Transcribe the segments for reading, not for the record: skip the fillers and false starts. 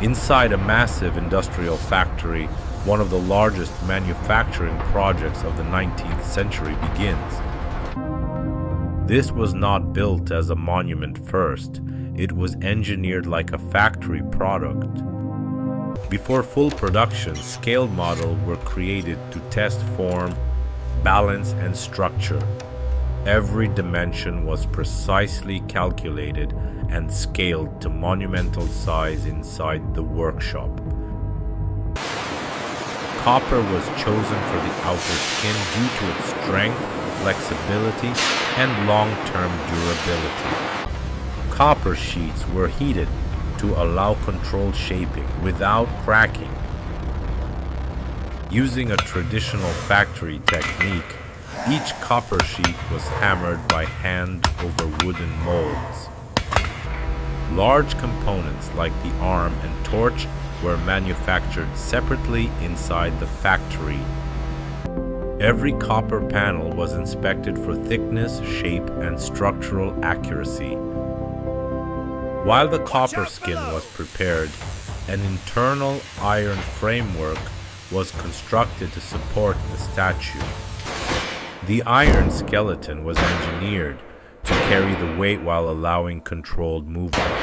Inside a massive industrial factory, one of the largest manufacturing projects of the 19th century begins. This was not built as a monument first, it was engineered like a factory product. Before full production, scaled models were created to test form, balance, and structure. Every dimension was precisely calculated and scaled to monumental size inside the workshop. Copper was chosen for the outer skin due to its strength, flexibility, and long-term durability. Copper sheets were heated to allow controlled shaping without cracking. Using a traditional factory technique, each copper sheet was hammered by hand over wooden molds. Large components like the arm and torch were manufactured separately inside the factory. Every copper panel was inspected for thickness, shape, and structural accuracy. While the copper skin was prepared, an internal iron framework was constructed to support the statue. The iron skeleton was engineered to carry the weight while allowing controlled movement.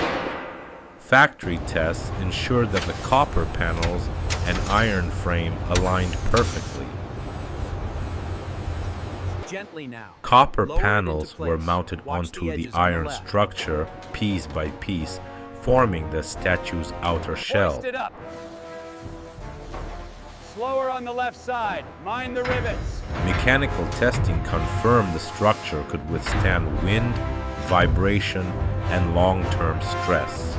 Factory tests ensured that the copper panels and iron frame aligned perfectly. Gently now. Copper panels were mounted onto the iron structure piece by piece, forming the statue's outer shell. Hoist it up. Slower on the left side. Mind the rivets. Mechanical testing confirmed the structure could withstand wind, vibration, and long-term stress.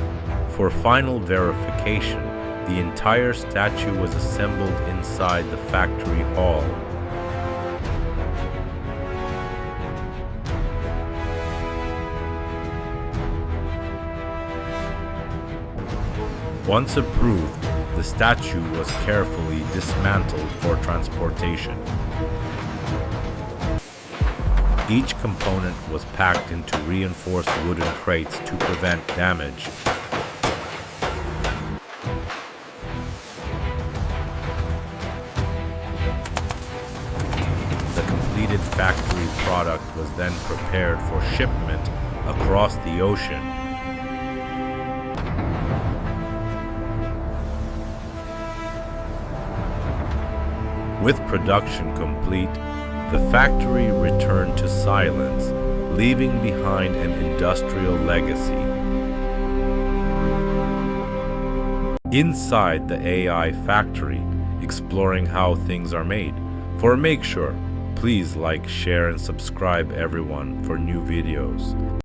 For final verification, the entire statue was assembled inside the factory hall. Once approved, the statue was carefully dismantled for transportation. Each component was packed into reinforced wooden crates to prevent damage. The completed factory product was then prepared for shipment across the ocean. With production complete, the factory returned to silence, leaving behind an industrial legacy. Inside the AI factory, exploring how things are made. For Make Sure, please like, share, and subscribe everyone for new videos.